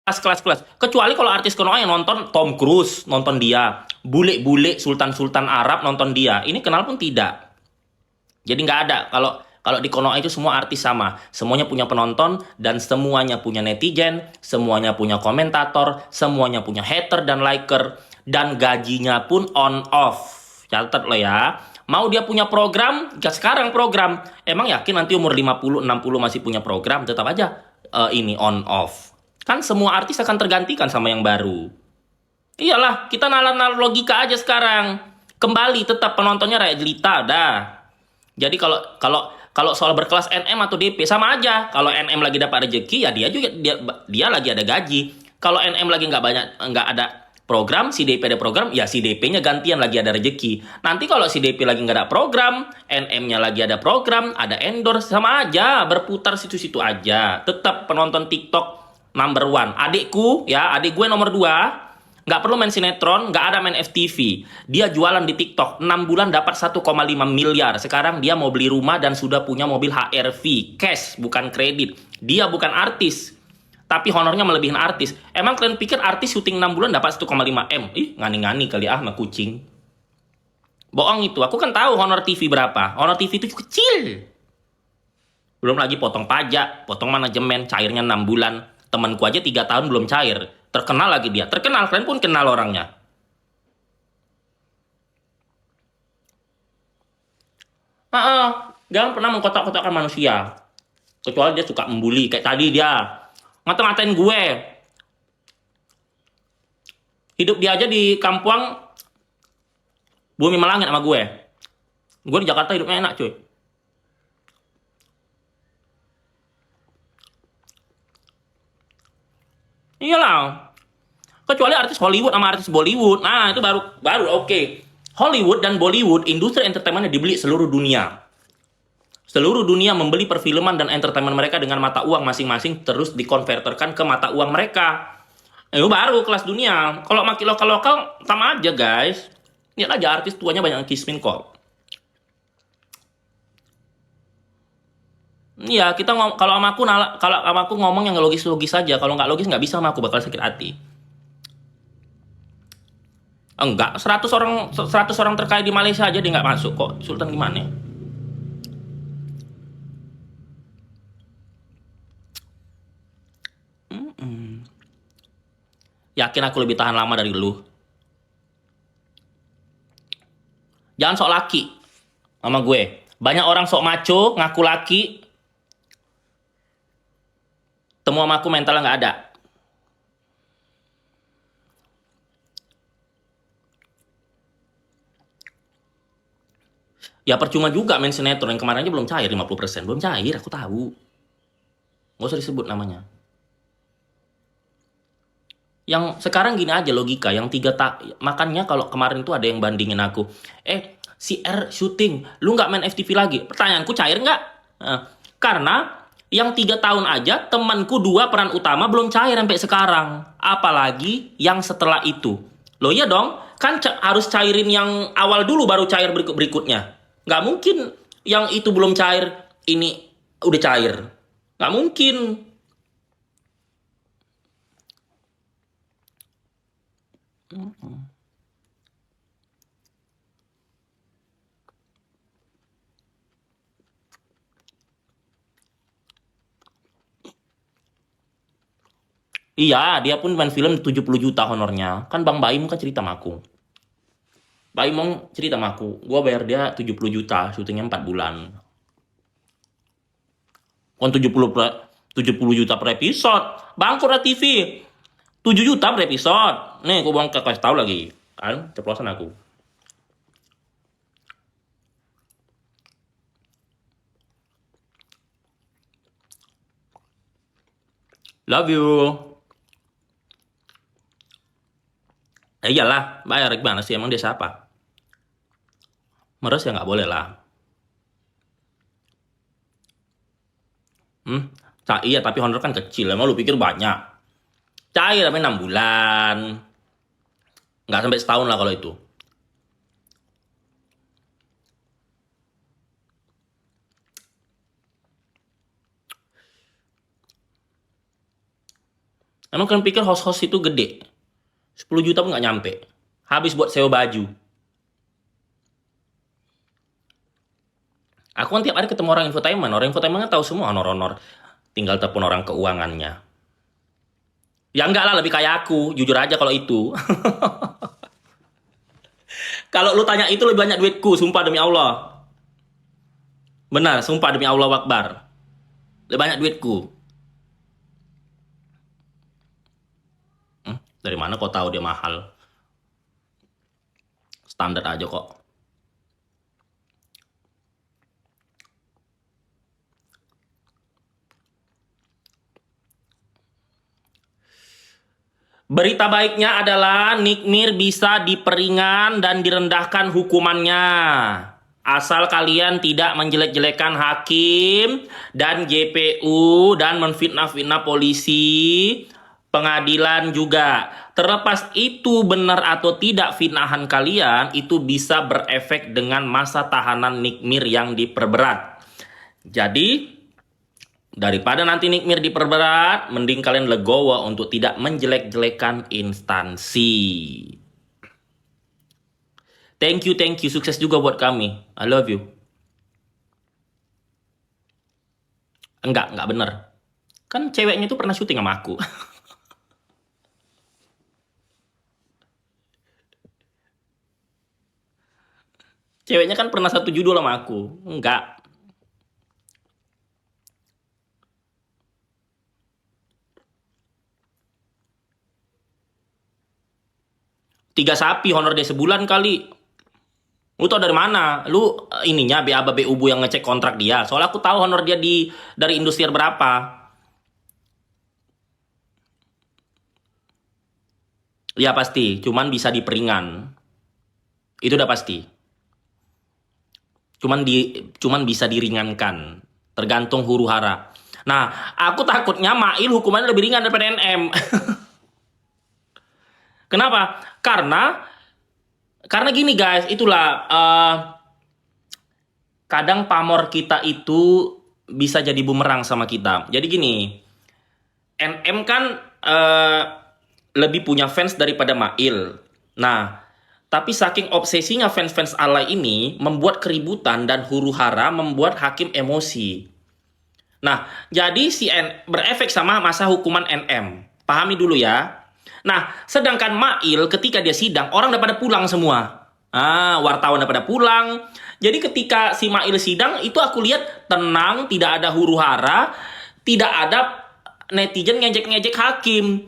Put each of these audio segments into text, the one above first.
kelas. Kecuali kalau artis Konoha yang nonton Tom Cruise, nonton dia. Bule-bule Sultan-Sultan Arab nonton dia. Ini kenal pun tidak. Jadi nggak ada. Kalau kalau di Konoha itu semua artis sama. Semuanya punya penonton dan semuanya punya netizen, semuanya punya komentator, semuanya punya hater dan liker dan gajinya pun on off. Catat lo ya. Mau dia punya program, ya sekarang program. Emang yakin nanti umur 50, 60 masih punya program? Tetap aja ini on off. Kan semua artis akan tergantikan sama yang baru. Iyalah, kita nalar-nalar logika aja sekarang. Kembali tetap penontonnya rakyat jelita dah. Jadi kalau kalau kalau soal berkelas NM atau DP sama aja. Kalau NM lagi dapat rezeki ya dia juga dia lagi ada gaji. Kalau NM lagi nggak banyak nggak ada program, si DP ada program, ya si DP-nya gantian lagi ada rezeki. Nanti kalau si DP lagi nggak ada program, NM-nya lagi ada program, ada endorse sama aja, berputar situ-situ aja. Tetap penonton TikTok number one. Adikku ya, adik gue nomor dua. Nggak perlu main sinetron, nggak ada main FTV. Dia jualan di TikTok, 6 bulan dapat 1,5 miliar. Sekarang dia mau beli rumah dan sudah punya mobil HR-V. Cash, bukan kredit. Dia bukan artis, tapi honornya melebihin artis. Emang kalian pikir artis syuting 6 bulan dapat 1,5 M? Ih, ngani-ngani kali ah, sama kucing. Bohong itu, aku kan tahu honor TV berapa. Honor TV itu kecil. Belum lagi potong pajak, potong manajemen, cairnya 6 bulan. Temanku aja 3 tahun belum cair. Terkenal lagi dia. Terkenal, kalian pun kenal orangnya. Jangan pernah mengkotak-kotakan manusia. Kecuali dia suka membuli. Kayak tadi dia. Ngata-ngatain gue. Hidup dia aja di kampung bumi melangit sama gue. Gue di Jakarta hidupnya enak cuy. Iyalah. Kecuali artis Hollywood sama artis Bollywood. Nah, itu baru baru oke. Hollywood dan Bollywood, industri entertainmentnya dibeli seluruh dunia. Seluruh dunia membeli perfilman dan entertainment mereka dengan mata uang masing-masing terus dikonverterkan ke mata uang mereka. Itu baru kelas dunia. Kalau makin lokal-lokal sama aja guys. Lihat aja artis tuanya banyak yang kismin kok. Iya, kita kalau sama aku kalau sama aku ngomong yang logis-logis saja. Kalau nggak logis nggak bisa sama aku bakal sakit hati. Enggak, 100 orang terkaya di Malaysia aja dia nggak masuk kok. Sultan gimana? Yakin aku lebih tahan lama dari lu. Jangan sok laki sama gue. Banyak orang sok maco, ngaku laki, temu sama aku mentalnya nggak ada. Ya percuma juga main sinetron yang kemarin aja belum cair 50%. Belum cair, aku tahu. Nggak usah disebut namanya. Yang sekarang gini aja logika, yang makanya kalau kemarin tuh ada yang bandingin aku, si R syuting, lu nggak main FTV lagi? Pertanyaanku cair nggak? Eh, karena yang 3 tahun aja temanku dua peran utama belum cair sampai sekarang, apalagi yang setelah itu. Lo iya dong, kan harus cairin yang awal dulu baru cair berikutnya. Nggak mungkin yang itu belum cair, ini udah cair. Nggak mungkin. Iya, dia pun main film 70 juta honornya. Kan Bang Baim kan cerita sama aku. Baim mau cerita sama aku. Gua bayar dia 70 juta, syutingnya 4 bulan. Kon 70 juta per episode. Bangkrut TV. 7 juta per episode. Nih, gua bang kasih tahu lagi. Kan, ceplosan aku. Love you. Iyalah, bayar gimana sih? Emang dia siapa? Meres ya nggak boleh lah. Hmm? Iya, tapi honor kan kecil. Emang lu pikir banyak? Cair tapi 6 bulan. Nggak sampai setahun lah kalau itu. Emang kalian pikir host-host itu gede? 10 juta pun nggak nyampe. Habis buat sewa baju. Aku kan tiap hari ketemu orang infotainment. Orang infotainment kan tahu semua honor-honor. Tinggal telepon orang keuangannya. Ya enggak lah, lebih kaya aku. Jujur aja kalau itu. Kalau lu tanya itu lebih banyak duitku, sumpah demi Allah. Benar, sumpah demi Allah Akbar. Lebih banyak duitku. Dari mana kau tahu dia mahal? Standar aja kok. Berita baiknya adalah Nick Mir bisa diperingan dan direndahkan hukumannya. Asal kalian tidak menjelek-jelekan hakim dan JPU dan menfitnah-fitnah polisi, pengadilan juga. Terlepas itu benar atau tidak fitnahan kalian, itu bisa berefek dengan masa tahanan Nick Mir yang diperberat. Jadi, daripada nanti Nick Mir diperberat, mending kalian legowo untuk tidak menjelek-jelekan instansi. Thank you, thank you. Sukses juga buat kami. I love you. Enggak bener. Kan ceweknya itu pernah syuting sama aku. Ceweknya kan pernah satu judul sama aku. Enggak. Tiga sapi honor dia sebulan kali. Lu tau dari mana? Lu ininya BABA BUBU yang ngecek kontrak dia. Soalnya aku tahu honor dia dari Indosiar berapa. Ya pasti, cuman bisa diperingan. Itu udah pasti. Cuman bisa diringankan. Tergantung huru hara. Nah, aku takutnya Mail hukumannya lebih ringan daripada NM. Kenapa? Karena gini guys, itulah kadang pamor kita itu bisa jadi bumerang sama kita. Jadi gini, NM kan lebih punya fans daripada Mail. Nah, tapi saking obsesinya fans-fans alay ini membuat keributan dan huru hara membuat hakim emosi. Nah, jadi berefek sama masa hukuman NM. Pahami dulu ya. Nah, sedangkan Mail ketika dia sidang, orang udah pada pulang semua. Wartawan udah pada pulang. Jadi ketika si Mail sidang, itu aku lihat tenang, tidak ada huru hara, tidak ada netizen ngejek-ngejek hakim.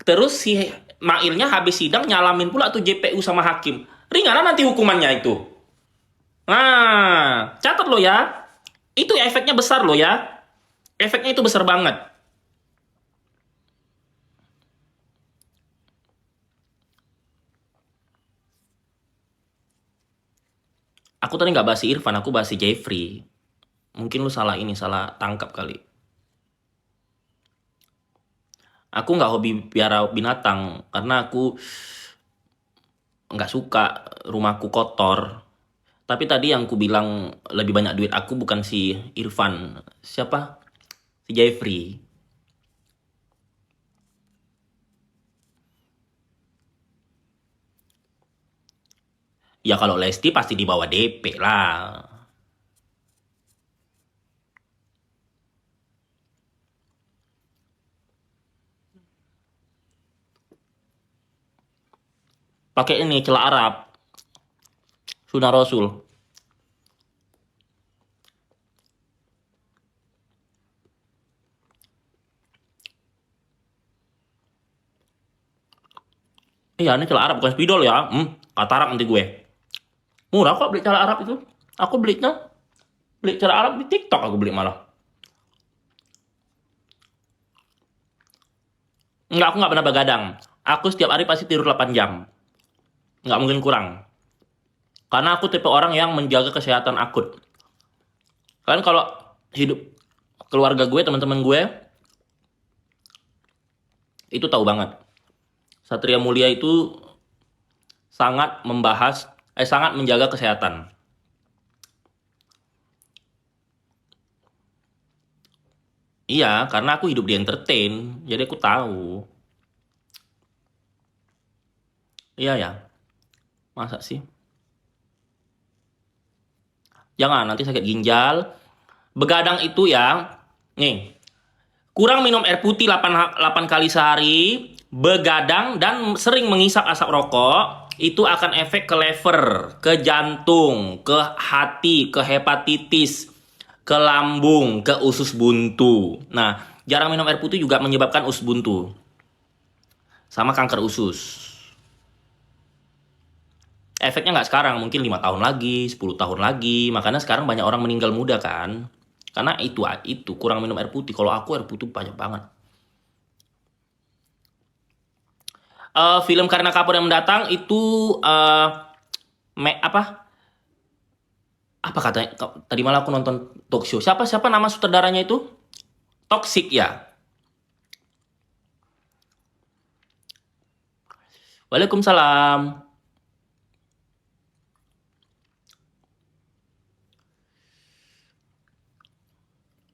Terus si Mailnya habis sidang nyalamin pula tuh JPU sama hakim. Ringanan nanti hukumannya itu. Nah, catat lo ya. Itu efeknya besar lo ya. Efeknya itu besar banget. Aku tadi nggak bahas si Irfan, aku bahas si Jeffrey. Mungkin lu salah tangkap kali. Aku nggak hobi piara binatang karena aku nggak suka rumahku kotor. Tapi tadi yang ku bilang lebih banyak duit aku bukan si Irfan. Siapa? Si Jeffrey. Ya kalau Lesti pasti di bawah DP lah. Pakai ini celak Arab. Sunnah Rasul. Iya, ini celak Arab bukan spidol ya. Katarak nanti gue. Murah kok beli celak Arab itu. Aku beli celak Arab di TikTok aku beli malah. Enggak, aku nggak pernah begadang. Aku setiap hari pasti tidur 8 jam. Nggak mungkin kurang. Karena aku tipe orang yang menjaga kesehatan akut. Kan kalau hidup keluarga gue, teman-teman gue, itu tahu banget. Satria Mulia itu sangat menjaga kesehatan. Iya, karena aku hidup di entertain, jadi aku tahu. Iya ya, masa sih? Jangan, nanti sakit ginjal. Begadang itu ya, nih, kurang minum air putih 8 kali sehari, begadang dan sering mengisap asap rokok, itu akan efek ke lever, ke jantung, ke hati, ke hepatitis, ke lambung, ke usus buntu. Nah, jarang minum air putih juga menyebabkan usus buntu, sama kanker usus. Efeknya nggak sekarang, mungkin 5 tahun lagi, 10 tahun lagi. Makanya sekarang banyak orang meninggal muda kan. Karena itu kurang minum air putih. Kalau aku air putih banyak banget. Film Kareena Kapoor yang mendatang itu apa? Apa katanya? Tadi malah aku nonton talk show. Siapa siapa nama sutradaranya itu? Toxic ya. Waalaikumsalam.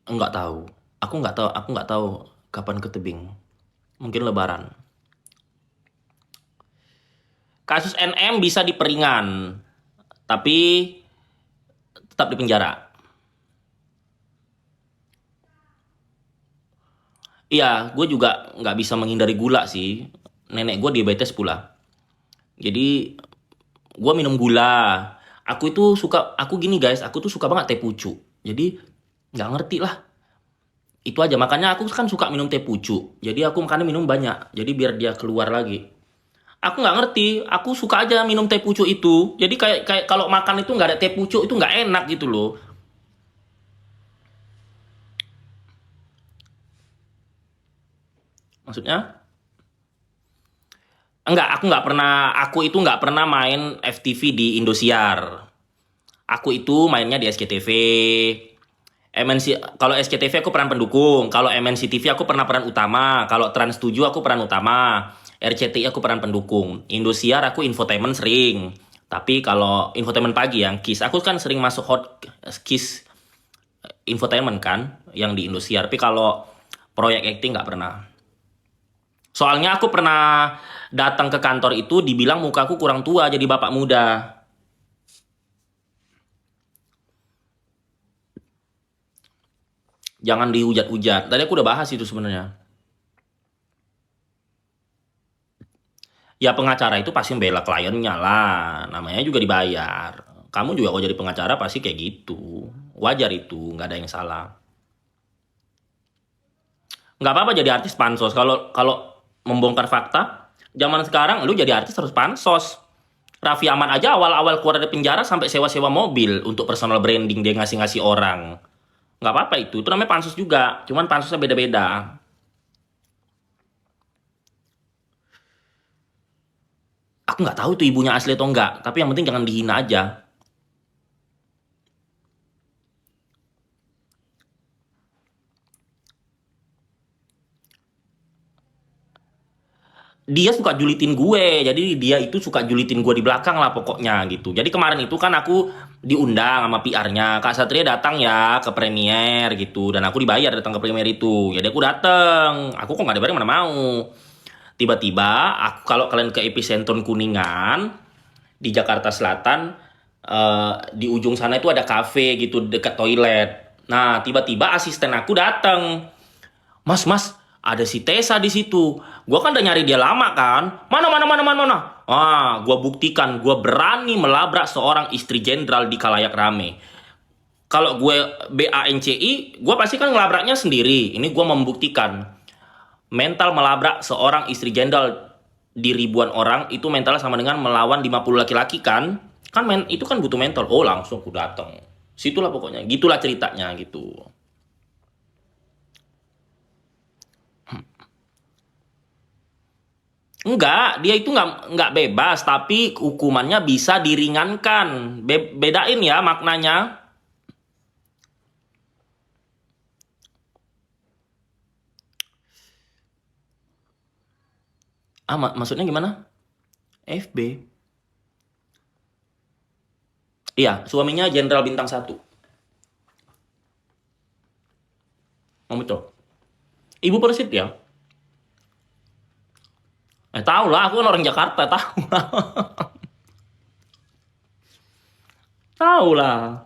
Enggak tahu. Aku nggak tahu kapan ke tebing. Mungkin Lebaran. Kasus NM bisa diperingan, tapi tetap di penjara. Iya, gue juga nggak bisa menghindari gula sih. Nenek gue diabetes pula. Jadi gue minum gula. Aku gini guys, aku tuh suka banget teh pucuk. Jadi nggak ngerti lah. Itu aja, makanya aku kan suka minum teh pucuk. Jadi aku makanya minum banyak. Jadi biar dia keluar lagi. Aku nggak ngerti, aku suka aja minum teh pucuk itu. Jadi kayak kayak kalau makan itu nggak ada teh pucuk itu nggak enak gitu loh. Maksudnya? Enggak, aku itu nggak pernah main FTV di Indosiar. Aku itu mainnya di SCTV. MNC, kalau SCTV aku peran pendukung, kalau MNC TV aku pernah peran utama, kalau Trans 7 aku peran utama, RCTI aku peran pendukung, Indosiar aku infotainment sering. Tapi kalau infotainment pagi yang KIS, aku kan sering masuk hot KIS infotainment kan, yang di Indosiar. Tapi kalau proyek acting nggak pernah. Soalnya aku pernah datang ke kantor itu dibilang mukaku kurang tua jadi bapak muda. Jangan dihujat-hujat. Tadi aku udah bahas itu sebenarnya. Ya pengacara itu pasti membela kliennya lah. Namanya juga dibayar. Kamu juga kalau jadi pengacara pasti kayak gitu. Wajar itu, nggak ada yang salah. Nggak apa-apa jadi artis pansos. Kalau kalau membongkar fakta, zaman sekarang lu jadi artis harus pansos. Raffi Ahmad aja awal-awal keluar dari penjara sampai sewa-sewa mobil untuk personal branding dia ngasih-ngasih orang. Nggak apa-apa itu. Itu namanya pansus juga. Cuman pansusnya beda-beda. Aku nggak tahu itu ibunya asli atau enggak. Tapi yang penting jangan dihina aja. Dia suka julitin gue, jadi dia itu suka julitin gue di belakang lah pokoknya gitu. Jadi kemarin itu kan aku diundang sama PR-nya, Kak Satria datang ya ke premier gitu, dan aku dibayar datang ke premier itu. Jadi aku datang, aku kok nggak dibayar mana mau. Tiba-tiba aku kalau kalian ke epicentrum Kuningan di Jakarta Selatan, di ujung sana itu ada kafe gitu dekat toilet. Nah tiba-tiba asisten aku datang. Mas, ada si Tessa di situ. Gua kan udah nyari dia lama kan. Mana. Gua buktikan, gua berani melabrak seorang istri jenderal di kalayak rame. Kalau gue BANCI, gua pasti kan ngelabraknya sendiri. Ini gua membuktikan. Mental melabrak seorang istri jenderal di ribuan orang, itu mentalnya sama dengan melawan 50 laki-laki kan. Itu kan butuh mental. Oh, langsung aku datang. Situlah pokoknya. Gitulah ceritanya gitu. Enggak, dia itu enggak bebas, tapi hukumannya bisa diringankan. Bedain ya maknanya. Maksudnya gimana? FB. Iya, suaminya Jenderal Bintang Satu. Oh, betul. Ibu Persit ya. Tahu lah, aku kan orang Jakarta, tahu lah. Tahu lah.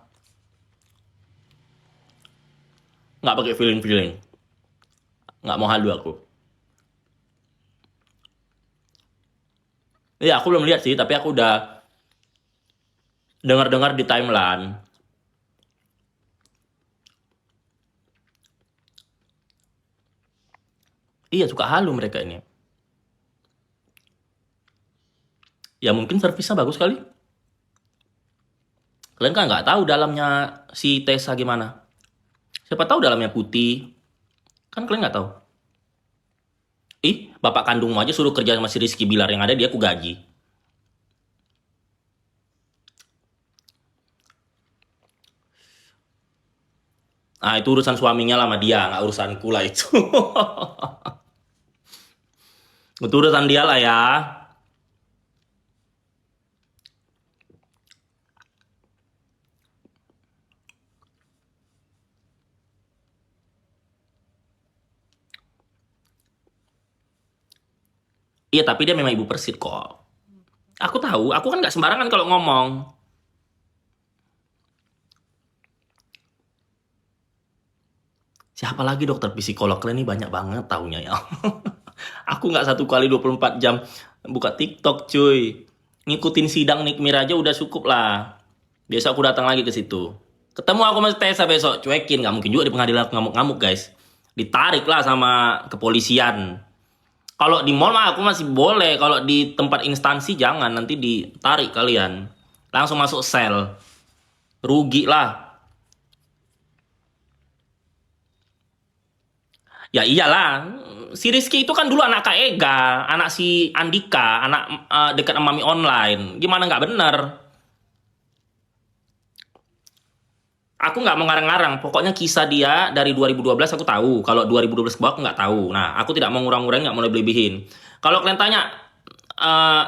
Nggak pakai feeling-feeling. Nggak mau halu aku. Iya, aku belum lihat sih, tapi aku udah dengar-dengar di timeline. Iya, suka halu mereka ini. Ya mungkin servisnya bagus kali. Kalian kan nggak tahu dalamnya si Tessa gimana. Siapa tahu dalamnya putih. Kan kalian nggak tahu. Ih, bapak kandungmu aja suruh kerja sama si Rizky Bilar, yang ada dia aku gaji. Nah, itu urusan suaminya lah sama dia, nggak urusanku lah itu. Itu urusan dia lah ya. Iya, tapi dia memang ibu Persib kok. Aku tahu, aku kan nggak sembarangan kalau ngomong. Siapa lagi dokter psikolog? Kalian ini banyak banget taunya ya. Aku nggak 1 kali 24 jam buka TikTok, cuy. Ngikutin sidang Nikmir aja udah cukup lah. Besok aku datang lagi ke situ. Ketemu aku sama Tessa besok, cuekin. Nggak mungkin juga di pengadilan aku ngamuk-ngamuk, guys. Ditarik lah sama kepolisian. Kalau di mall mah aku masih boleh. Kalau di tempat instansi jangan. Nanti ditarik kalian. Langsung masuk sel. Rugi lah. Ya iyalah. Si Rizky itu kan dulu anak Kak Ega. Anak si Andika. Anak dekat sama Mami Online. Gimana nggak bener? Aku nggak mau ngarang-ngarang. Pokoknya kisah dia dari 2012 aku tahu. Kalau 2012 ke bawah aku nggak tahu. Nah, aku tidak mau ngurang-ngurangin, nggak mau lebih-lebihin. Kalau kalian tanya eh,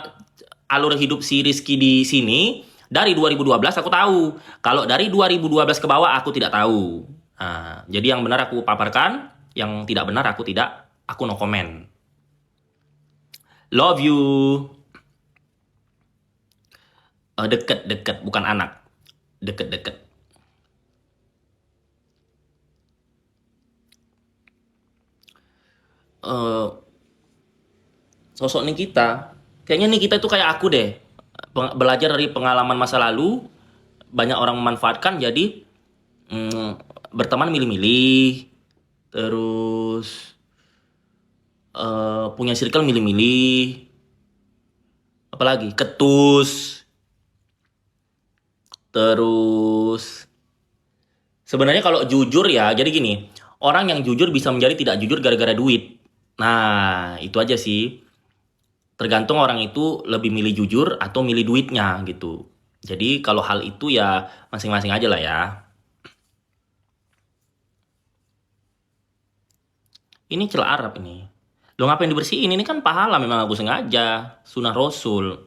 alur hidup si Rizky di sini, dari 2012 aku tahu. Kalau dari 2012 ke bawah aku tidak tahu. Nah, jadi yang benar aku paparkan, yang tidak benar aku tidak, aku no comment. Love you. Deket-deket, bukan anak. Deket-deket. Eh, Sosok Nikita, kayaknya Nikita itu kayak aku deh. Belajar dari pengalaman masa lalu, banyak orang memanfaatkan, jadi berteman milih-milih, terus punya circle milih-milih, apalagi ketus, terus sebenarnya kalau jujur ya, jadi gini, orang yang jujur bisa menjadi tidak jujur gara-gara duit. Nah, itu aja sih. Tergantung orang itu lebih milih jujur atau milih duitnya gitu. Jadi kalau hal itu ya masing-masing aja lah ya. Ini celah Arab ini. Lo ngapain dibersihin? Ini kan pahala, memang aku sengaja. Sunnah Rasul.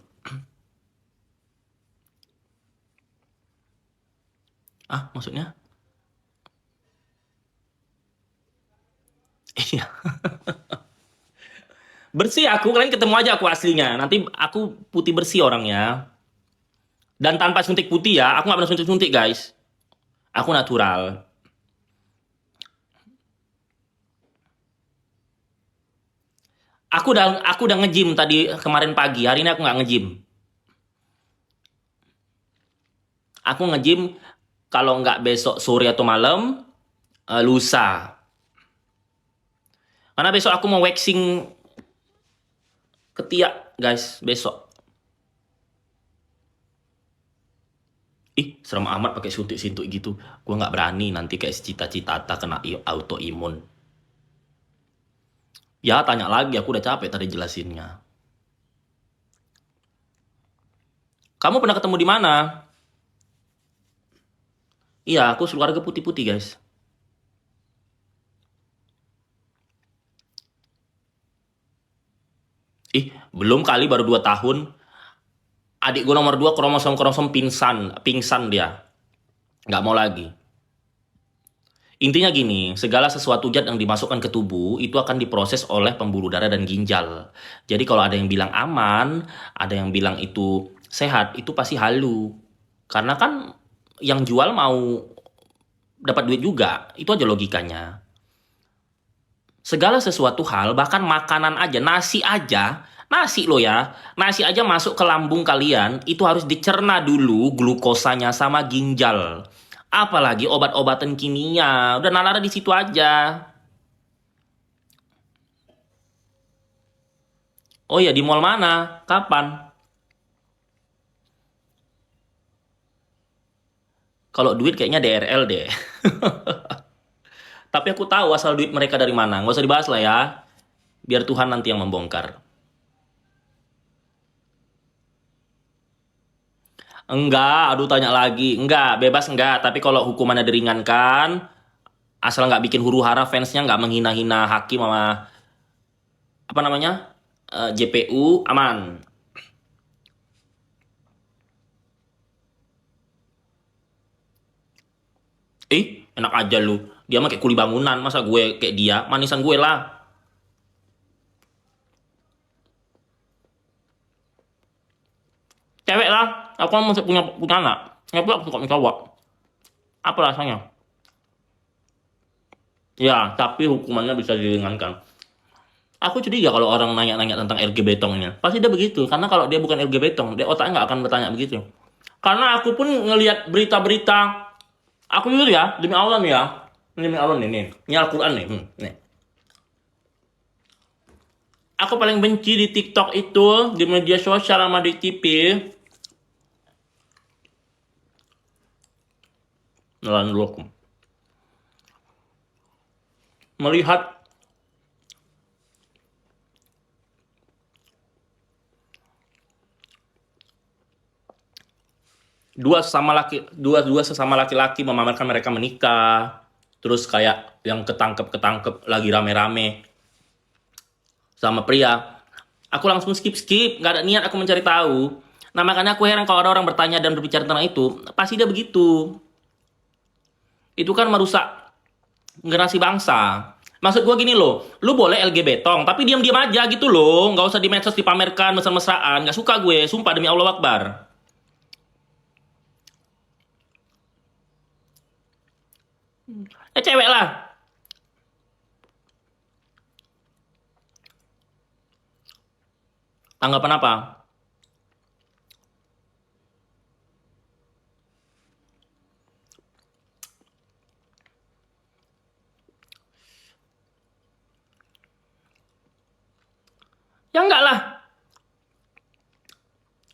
Ah, maksudnya? Iya. Bersih aku, kalian ketemu aja aku aslinya. Nanti aku putih bersih orangnya. Dan tanpa suntik putih ya, aku nggak pernah suntik-suntik guys. Aku natural. Aku udah nge-gym tadi kemarin pagi. Hari ini aku nggak nge-gym. Aku nge-gym kalau nggak besok sore atau malam, lusa. Karena besok aku mau waxing ketiak, guys, besok. Ih, serem amat pakai suntik-suntik gitu. Gua nggak berani nanti kayak cita-cita kena autoimun. Ya, tanya lagi, aku udah capek tadi jelasinnya. Kamu pernah ketemu di mana? Iya, aku keluarga putih-putih, guys. Ih, belum kali baru 2 tahun. Adik gue nomor 2 kromosom-kromosom pingsan. Pingsan dia. Nggak mau lagi. Intinya gini, segala sesuatu zat yang dimasukkan ke tubuh itu akan diproses oleh pembuluh darah dan ginjal. Jadi kalau ada yang bilang aman, ada yang bilang itu sehat, itu pasti halu. Karena kan yang jual mau dapat duit juga, itu aja logikanya. Segala sesuatu hal, bahkan makanan aja, nasi lo ya, nasi aja masuk ke lambung kalian, itu harus dicerna dulu glukosanya sama ginjal. Apalagi obat-obatan kimia, udah nalar di situ aja. Oh ya, di mall mana? Kapan? Kalau duit kayaknya DRL deh. Tapi aku tahu asal duit mereka dari mana. Nggak usah dibahas lah ya. Biar Tuhan nanti yang membongkar. Enggak, aduh tanya lagi. Enggak, bebas enggak. Tapi kalau hukumannya diringankan, asal nggak bikin huru hara fansnya nggak menghina-hina hakim sama apa namanya JPU, aman. Enak aja lu. Dia mah kayak kuli bangunan. Masa gue kayak dia? Manisan gue lah. Cewek lah. Aku kan masih punya anak. Tapi aku suka cowok. Apa rasanya? Ya, tapi hukumannya bisa diringankan. Aku curiga kalau orang nanya-nanya tentang LG Betongnya. Pasti dia begitu. Karena kalau dia bukan LG Betong, dia otaknya nggak akan bertanya begitu. Karena aku pun ngelihat berita-berita. Aku jujur ya, demi Allah nih ya. Demi Allah nih, nih. Ini Al-Quran nih. Nih. Aku paling benci di TikTok itu, di media sosial sama di TV. Nelan dulu aku. Melihat dua sesama laki-laki memamerkan mereka menikah, terus kayak yang ketangkep lagi rame-rame sama pria, aku langsung skip, nggak ada niat aku mencari tahu. Nah makanya aku heran kalau ada orang bertanya dan berbicara tentang itu, pasti dia begitu. Itu kan merusak generasi bangsa. Maksud gua gini loh, lu boleh LGBT tong, tapi diam-diam aja gitu loh, nggak usah di medsos dipamerkan mesra-mesraan, nggak suka gue, sumpah demi Allah Akbar. Cewek lah. Tanggapan apa? Ya enggak lah.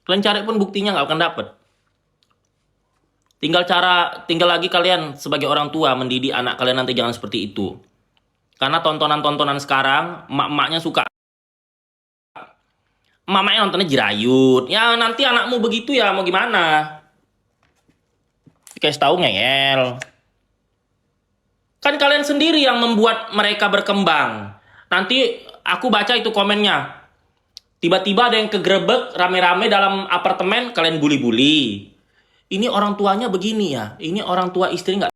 Kalian cari pun buktinya nggak akan dapet. Tinggal lagi kalian sebagai orang tua mendidik anak kalian nanti jangan seperti itu. Karena tontonan-tontonan sekarang, emak-emaknya suka. Emak-emaknya nontonnya jirayut. Ya nanti anakmu begitu ya mau gimana? Kayak tahu ngeyel. Kan kalian sendiri yang membuat mereka berkembang. Nanti aku baca itu komennya. Tiba-tiba ada yang kegerebek rame-rame dalam apartemen, kalian bully-bully. Ini orang tuanya begini ya. Ini orang tua istri nggak